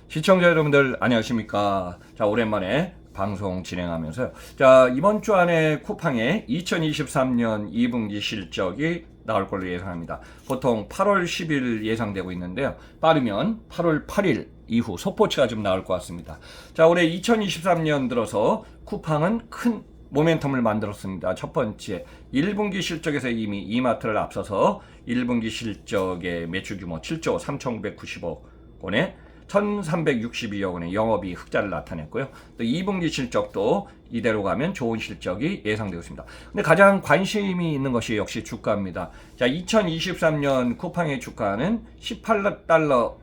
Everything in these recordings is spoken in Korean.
시청자 여러분들 안녕하십니까. 자, 오랜만에 방송 진행하면서요. 자, 이번 주 안에 쿠팡의 2023년 2분기 실적이 나올 걸로 예상합니다. 보통 8월 10일 예상되고 있는데요. 빠르면 8월 8일 이후 속보치가 좀 나올 것 같습니다. 자, 올해 2023년 들어서 쿠팡은 큰 모멘텀을 만들었습니다. 첫 번째, 1분기 실적에서 이미 이마트를 앞서서 1분기 실적의 매출 규모 7조 3,990억 원에 1,362억 원의 영업이익 흑자를 나타냈고요. 또 2분기 실적도 이대로 가면 좋은 실적이 예상되고 있습니다. 근데 가장 관심이 있는 것이 역시 주가입니다. 자, 2023년 쿠팡의 주가는 18달러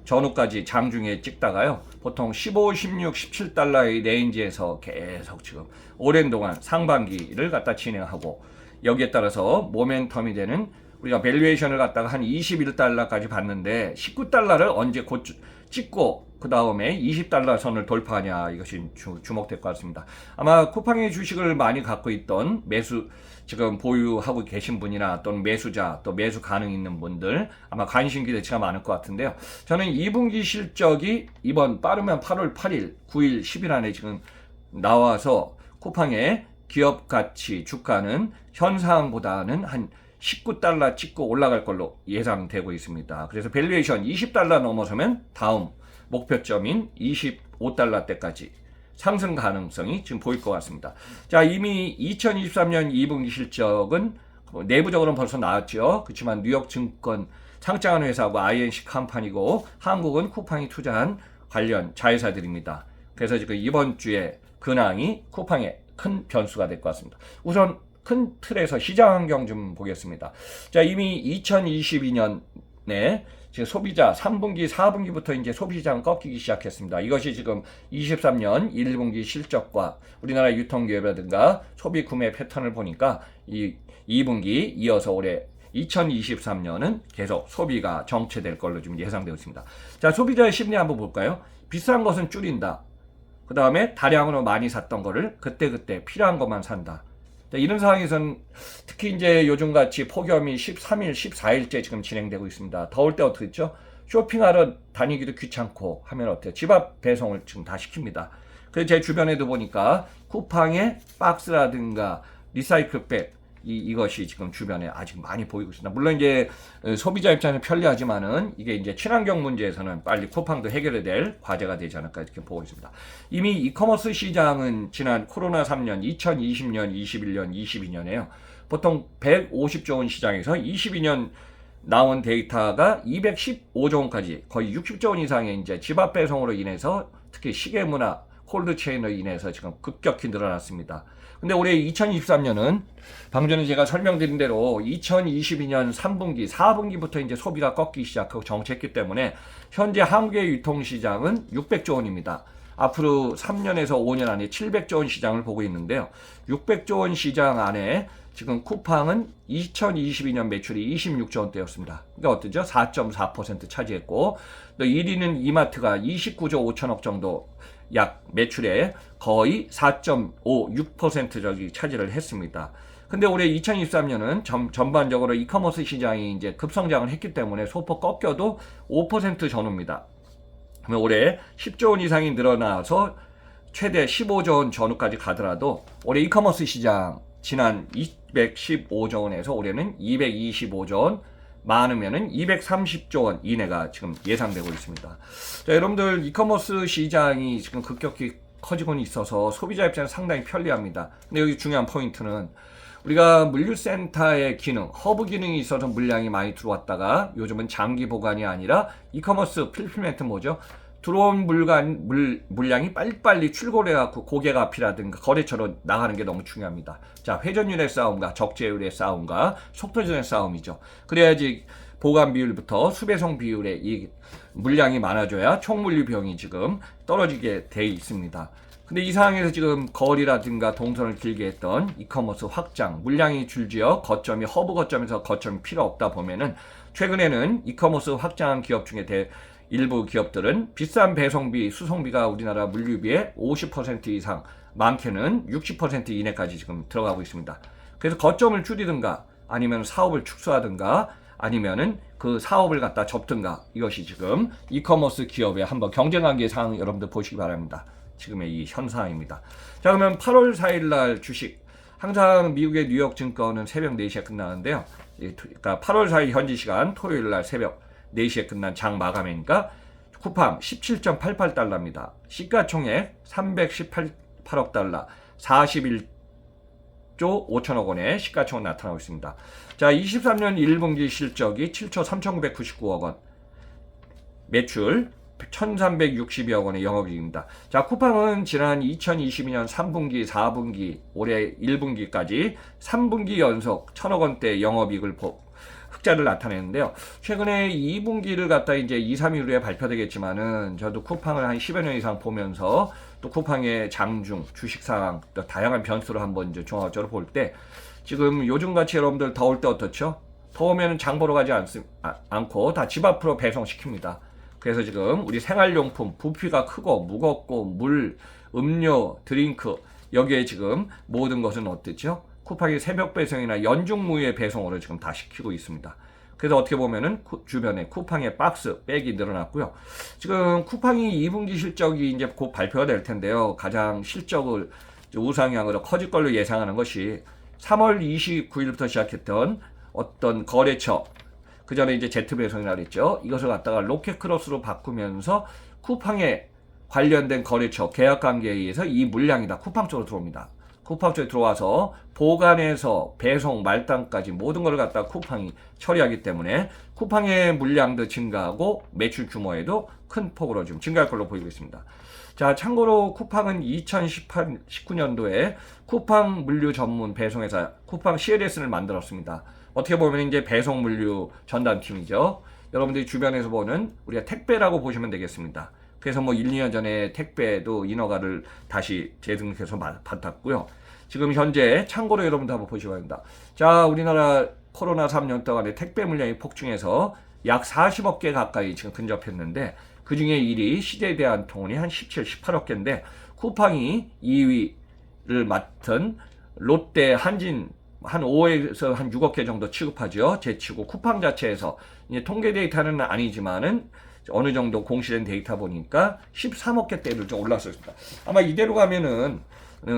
전후까지 장중에 찍다가요. 보통 15, 16, 17달러의 레인지에서 계속 지금 오랜 동안 상반기를 갖다 진행하고 여기에 따라서 모멘텀이 되는 우리가 밸류에이션을 갖다가 한 21달러까지 봤는데 19달러를 언제 곧 찍고 그 다음에 20달러 선을 돌파하냐 이것이 주목될 것 같습니다. 아마 쿠팡의 주식을 많이 갖고 있던 지금 보유하고 계신 분이나 또는 매수자 또 매수 가능 있는 분들 아마 관심 기대치가 많을 것 같은데요. 저는 2분기 실적이 이번 빠르면 8월 8일, 9일, 10일 안에 지금 나와서 쿠팡의 기업 가치 주가는 현상보다는 한 19달러 찍고 올라갈 걸로 예상되고 있습니다. 그래서 밸류에이션 20달러 넘어서면 다음 목표점인 25달러 때까지 상승 가능성이 지금 보일 것 같습니다. 자, 이미 2023년 2분기 실적은 내부적으로는 벌써 나왔죠. 그렇지만 뉴욕 증권 상장한 회사하고 INC 컴퍼니고 한국은 쿠팡이 투자한 관련 자회사들입니다. 그래서 지금 이번 주에 근황이 쿠팡의 큰 변수가 될 것 같습니다. 우선 큰 틀에서 시장 환경 좀 보겠습니다. 자, 이미 2022년에 지금 소비자 3분기, 4분기부터 이제 소비시장 꺾이기 시작했습니다. 이것이 지금 23년 1분기 실적과 우리나라 유통기업이라든가 소비 구매 패턴을 보니까 이 2분기 이어서 올해 2023년은 계속 소비가 정체될 걸로 지금 예상되고 있습니다. 자, 소비자의 심리 한번 볼까요? 비싼 것은 줄인다. 그 다음에 다량으로 많이 샀던 거를 그때그때 필요한 것만 산다. 이런 상황에서는 특히 이제 요즘같이 폭염이 13일, 14일째 지금 진행되고 있습니다. 더울 때 어떻게 했죠? 쇼핑하러 다니기도 귀찮고 하면 어때요? 집 앞 배송을 지금 다 시킵니다. 그래서 제 주변에도 보니까 쿠팡의 박스라든가 리사이클백 이것이 지금 주변에 아직 많이 보이고 있습니다. 물론 이제 소비자 입장에서 편리하지만은 이게 이제 친환경 문제에서는 빨리 쿠팡도 해결해야 될 과제가 되지 않을까 이렇게 보고 있습니다. 이미 이커머스 시장은 지난 코로나 3년 2020년, 21년, 22년에요. 보통 150조 원 시장에서 22년 나온 데이터가 215조 원까지 거의 60조 원 이상의 이제 집앞 배송으로 인해서 특히 시계 문화 콜드체인으로 인해서 지금 급격히 늘어났습니다. 근데 올해 2023년은 방금 전에 제가 설명드린 대로 2022년 3분기, 4분기부터 이제 소비가 꺾이기 시작하고 정체했기 때문에 현재 한국의 유통시장은 600조 원입니다. 앞으로 3년에서 5년 안에 700조 원 시장을 보고 있는데요. 600조 원 시장 안에 지금 쿠팡은 2022년 매출이 26조 원대였습니다. 그러니까 어떠죠? 4.4% 차지했고 또 1위는 이마트가 29조 5천억 정도 약 매출의 거의 4.56% 저기 차지를 했습니다. 근데 올해 2023년은 전반적으로 이커머스 시장이 이제 급성장을 했기 때문에 소폭 꺾여도 5% 전후입니다. 그러면 올해 10조 원 이상이 늘어나서 최대 15조 원 전후까지 가더라도 올해 이커머스 시장 지난 215조 원에서 올해는 225조 원 많으면은 230조 원 이내가 지금 예상되고 있습니다. 자, 여러분들 이커머스 시장이 지금 급격히 커지고 있어서 소비자 입장에서 상당히 편리합니다. 근데 여기 중요한 포인트는 우리가 물류센터의 기능, 허브 기능이 있어서 물량이 많이 들어왔다가 요즘은 장기 보관이 아니라 이커머스 필필멘트 뭐죠? 들어온 물량이 빨리빨리 출고해갖고 고객 앞이라든가 거래처로 나가는 게 너무 중요합니다. 자, 회전율의 싸움과 적재율의 싸움과 속도전의 싸움이죠. 그래야지 보관 비율부터 수배송 비율의 이 물량이 많아져야 총물류 비용이 지금 떨어지게 돼 있습니다. 근데 이 상황에서 지금 거리라든가 동선을 길게 했던 이커머스 확장, 물량이 줄지어 거점이 허브 거점에서 거점이 필요 없다 보면은 최근에는 이커머스 확장한 기업 중에 일부 기업들은 비싼 배송비, 수송비가 우리나라 물류비의 50% 이상, 많게는 60% 이내까지 지금 들어가고 있습니다. 그래서 거점을 줄이든가 아니면 사업을 축소하든가 아니면은 그 사업을 갖다 접든가, 이것이 지금 이커머스 기업의 한번 경쟁관계 사항 여러분들 보시기 바랍니다. 지금의 이 현상입니다. 자, 그러면 8월 4일 날 주식, 항상 미국의 뉴욕 증권은 새벽 4시에 끝나는데요. 그러니까 8월 4일 현지 시간 토요일 날 새벽 4시에 끝난 장 마감이니까 쿠팡 17.88달러입니다. 시가총액 318억 달러, 41조 5천억 원의 시가총액 나타나고 있습니다. 자, 23년 1분기 실적이 7조 3,999억 원, 매출 1,362억 원의 영업이익입니다. 자, 쿠팡은 지난 2022년 3분기, 4분기, 올해 1분기까지 3분기 연속 1,000억 원대 영업이익을 흑자를 나타내는데요. 최근에 2분기를 갖다 이제 2, 3일 후에 발표되겠지만은 저도 쿠팡을 한 10여 년 이상 보면서 또 쿠팡의 장중, 주식 상황, 또 다양한 변수를 한번 이제 종합적으로 볼 때 지금 요즘같이 여러분들 더울 때 어떻죠? 더우면 장 보러 가지 않고 다 집 앞으로 배송시킵니다. 그래서 지금 우리 생활용품 부피가 크고 무겁고 물, 음료, 드링크 여기에 지금 모든 것은 어땠죠? 쿠팡이 새벽 배송이나 연중무휴의 배송으로 지금 다 시키고 있습니다. 그래서 어떻게 보면은 주변에 쿠팡의 박스, 백이 늘어났고요. 지금 쿠팡이 2분기 실적이 이제 곧 발표가 될 텐데요. 가장 실적을 우상향으로 커질 걸로 예상하는 것이 3월 29일부터 시작했던 어떤 거래처, 그 전에 이제 제트배송이라고 그랬죠. 이것을 갖다가 로켓크로스로 바꾸면서 쿠팡에 관련된 거래처, 계약관계에 의해서 이 물량이 다 쿠팡 쪽으로 들어옵니다. 쿠팡 쪽에 들어와서 보관에서 배송, 말단까지 모든 걸 갖다가 쿠팡이 처리하기 때문에 쿠팡의 물량도 증가하고 매출 규모에도 큰 폭으로 좀 증가할 걸로 보이고 있습니다. 자, 참고로 쿠팡은 19년도에 쿠팡 물류 전문 배송회사 쿠팡 CLS를 만들었습니다. 어떻게 보면 이제 배송 물류 전담팀이죠. 여러분들이 주변에서 보는 우리가 택배라고 보시면 되겠습니다. 그래서 뭐 1, 2년 전에 택배도 인허가를 다시 재등록해서 받았고요. 지금 현재 참고로 여러분들 한번 보시기 바랍니다. 자, 우리나라 코로나 3년 동안에 택배 물량이 폭증해서 약 40억 개 가까이 지금 근접했는데 그 중에 1위 시대대한통운이 한 17, 18억 개인데 쿠팡이 2위를 맡은 롯데, 한진 한 5에서 한 6억 개 정도 취급하죠. 제치고 쿠팡 자체에서 이제 통계 데이터는 아니지만은 어느 정도 공시된 데이터 보니까 13억 개대를 좀 올랐습니다. 아마 이대로 가면은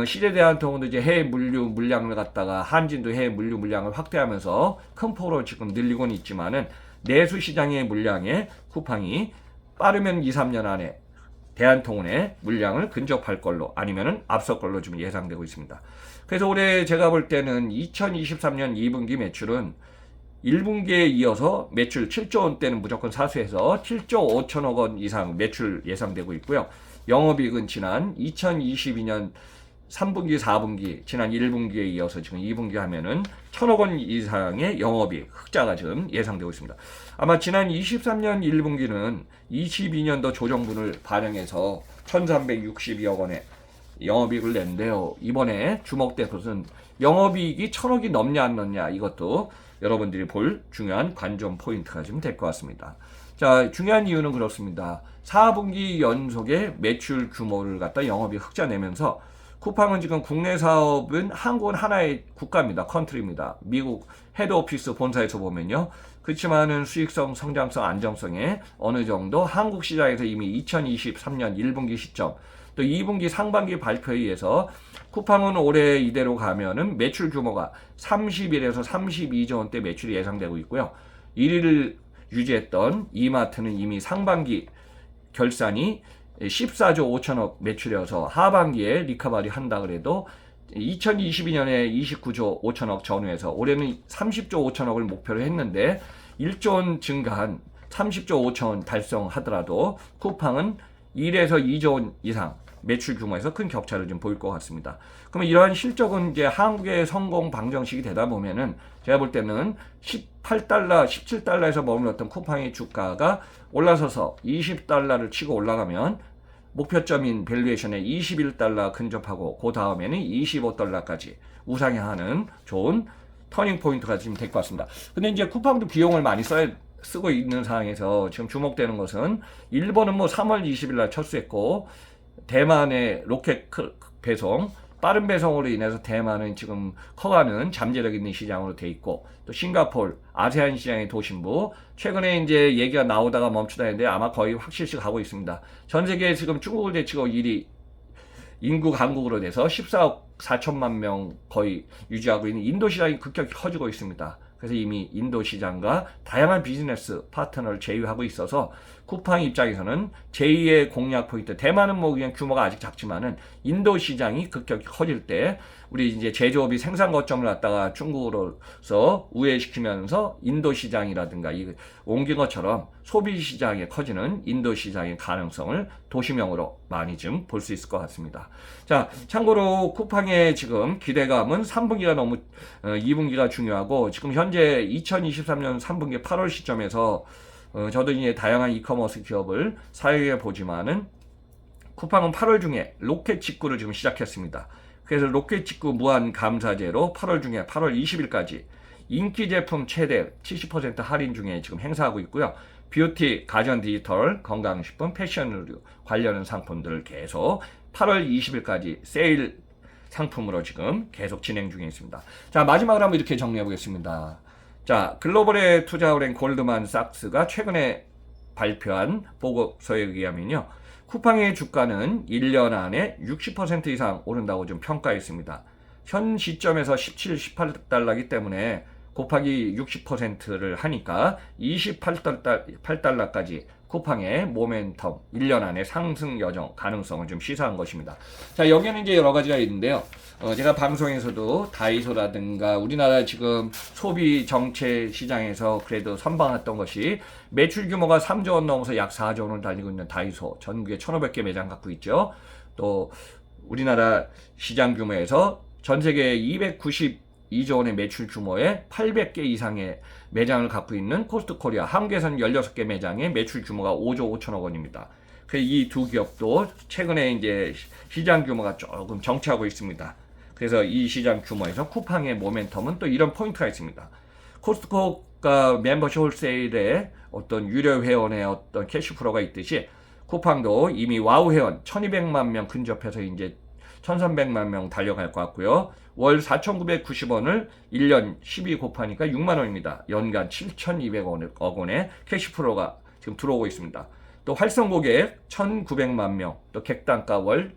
시대대한통운도 이제 해외 물류 물량을 갖다가 한진도 해외 물류 물량을 확대하면서 큰 폭으로 지금 늘리고는 있지만은 내수 시장의 물량에 쿠팡이 빠르면 2, 3년 안에 대한통운의 물량을 근접할 걸로 아니면은 앞설 걸로 좀 예상되고 있습니다. 그래서 올해 제가 볼 때는 2023년 2분기 매출은 1분기에 이어서 매출 7조 원대는 무조건 사수해서 7조 5천억 원 이상 매출 예상되고 있고요. 영업이익은 지난 2022년 3분기, 4분기, 지난 1분기에 이어서 지금 2분기 하면은 1,000억 원 이상의 영업이익, 흑자가 지금 예상되고 있습니다. 아마 지난 23년 1분기는 22년도 조정분을 반영해서 1,362억 원의 영업이익을 냈는데요. 이번에 주목될 것은 영업이익이 1,000억이 넘냐 안 넘냐, 이것도 여러분들이 볼 중요한 관전 포인트가 좀 될 것 같습니다. 자, 중요한 이유는 그렇습니다. 4분기 연속의 매출 규모를 갖다 영업이익 흑자 내면서 쿠팡은 지금 국내 사업은 한국은 하나의 국가입니다. 컨트리입니다. 미국 헤드오피스 본사에서 보면요. 그렇지만은 수익성, 성장성, 안정성에 어느 정도 한국 시장에서 이미 2023년 1분기 시점 또 2분기 상반기 발표에 의해서 쿠팡은 올해 이대로 가면은 매출 규모가 31에서 32조 원대 매출이 예상되고 있고요. 1위를 유지했던 이마트는 이미 상반기 결산이 14조 5천억 매출이어서 하반기에 리커버리 한다 그래도 2022년에 29조 5천억 전후에서 올해는 30조 5천억을 목표로 했는데 1조 원 증가한 30조 5천 달성하더라도 쿠팡은 1에서 2조 원 이상 매출 규모에서 큰 격차를 좀 보일 것 같습니다. 그러면 이러한 실적은 이제 한국의 성공 방정식이 되다 보면은 제가 볼 때는 18달러, 17달러에서 머물렀던 쿠팡의 주가가 올라서서 20달러를 치고 올라가면 목표점인 밸류에이션에 21달러 근접하고 그 다음에는 25달러까지 우상향하는 좋은 터닝 포인트가 지금 될 것 같습니다. 근데 이제 쿠팡도 비용을 많이 쓰고 있는 상황에서 지금 주목되는 것은 일본은 뭐 3월 20일 날 철수했고 대만의 로켓 배송 빠른 배송으로 인해서 대만은 지금 커가는 잠재력 있는 시장으로 돼 있고, 또 싱가포르, 아세안 시장의 도심부, 최근에 이제 얘기가 나오다가 멈추다 했는데 아마 거의 확실시 가고 있습니다. 전 세계에 지금 중국을 제치고 1위 인구 강국으로 돼서 14억 4천만 명 거의 유지하고 있는 인도 시장이 급격히 커지고 있습니다. 그래서 이미 인도 시장과 다양한 비즈니스 파트너를 제휴하고 있어서 쿠팡 입장에서는 제2의 공략 포인트, 대만은 뭐 그냥 규모가 아직 작지만은 인도 시장이 급격히 커질 때 우리 이제 제조업이 생산 거점을 갖다가 중국으로서 우회시키면서 인도 시장이라든가 이 옮긴 것처럼 소비 시장에 커지는 인도 시장의 가능성을 도시명으로 많이 좀 볼 수 있을 것 같습니다. 자, 참고로 쿠팡의 지금 기대감은 3분기가 너무 2분기가 중요하고, 지금 현재 2023년 3분기 8월 시점에서 저도 이제 다양한 이커머스 기업을 사용해 보지만은 쿠팡은 8월 중에 로켓 직구를 지금 시작했습니다. 그래서 로켓 직구 무한 감사제로 8월 중에 8월 20일까지 인기 제품 최대 70% 할인 중에 지금 행사하고 있고요. 뷰티, 가전 디지털, 건강식품, 패션 의류 관련 상품들을 계속 8월 20일까지 세일 상품으로 지금 계속 진행 중에 있습니다. 자, 마지막으로 한번 이렇게 정리해 보겠습니다. 자, 글로벌의 투자은행 골드만삭스가 최근에 발표한 보고서에 의하면요, 쿠팡의 주가는 1년 안에 60% 이상 오른다고 좀 평가했습니다. 현 시점에서 17, 18달러이기 때문에 곱하기 60%를 하니까 28달러까지 쿠팡의 모멘텀 1년 안에 상승 여정 가능성을 좀 시사한 것입니다. 자, 여기에는 이제 여러 가지가 있는데요. 제가 방송에서도 다이소라든가 우리나라 지금 소비 정체 시장에서 그래도 선방했던 것이 매출 규모가 3조 원 넘어서 약 4조 원을 달리고 있는 다이소, 전국에 1,500개 매장 갖고 있죠. 또 우리나라 시장 규모에서 전 세계 292조 원의 매출 규모의 800개 이상의 매장을 갖고 있는 코스트코리아, 한국에서는 16개 매장의 매출 규모가 5조 5천억 원입니다. 이 두 기업도 최근에 이제 시장 규모가 조금 정체하고 있습니다. 그래서 이 시장 규모에서 쿠팡의 모멘텀은 또 이런 포인트가 있습니다. 코스트코가 멤버십 홀세일에 어떤 유료 회원의 어떤 캐시프로가 있듯이 쿠팡도 이미 와우 회원 1200만 명 근접해서 이제 1300만 명 달려갈 것 같고요. 월 4,990원을 1년 12 곱하니까 6만 원입니다. 연간 7,200억 원의 캐시프로가 지금 들어오고 있습니다. 또 활성 고객 1,900만 명, 또 객단가 월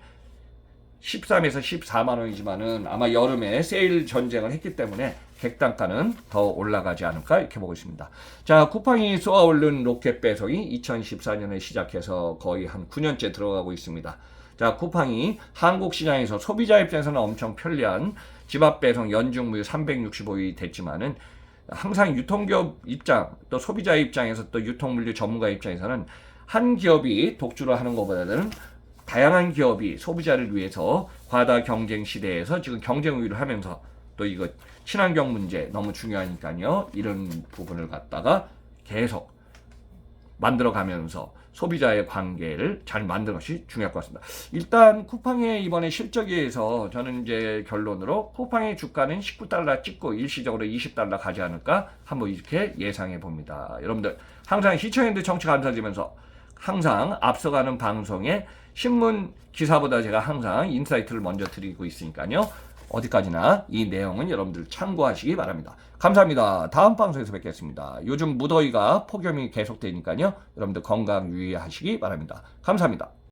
13에서 14만 원이지만은 아마 여름에 세일 전쟁을 했기 때문에 객단가는 더 올라가지 않을까 이렇게 보고 있습니다. 자, 쿠팡이 쏘아올른 로켓 배송이 2014년에 시작해서 거의 한 9년째 들어가고 있습니다. 자, 쿠팡이 한국 시장에서 소비자 입장에서는 엄청 편리한 집앞 배송 연중 무휴 365일이 됐지만은 항상 유통기업 입장, 또 소비자 입장에서 또 유통물류 전문가 입장에서는 한 기업이 독주를 하는 것보다는 다양한 기업이 소비자를 위해서 과다 경쟁 시대에서 지금 경쟁 우위를 하면서 또 이거 친환경 문제 너무 중요하니까요. 이런 부분을 갖다가 계속 만들어가면서 소비자의 관계를 잘 만드는 것이 중요할 것 같습니다. 일단 쿠팡의 이번에 실적에서 저는 이제 결론으로 쿠팡의 주가는 19달러 찍고 일시적으로 20달러 가지 않을까 한번 이렇게 예상해 봅니다. 여러분들 항상 시청해주셔서 정치 감사드리면서 항상 앞서가는 방송에 신문 기사보다 제가 항상 인사이트를 먼저 드리고 있으니까요. 어디까지나 이 내용은 여러분들 참고하시기 바랍니다. 감사합니다. 다음 방송에서 뵙겠습니다. 요즘 무더위가 폭염이 계속되니까요. 여러분들 건강 유의하시기 바랍니다. 감사합니다.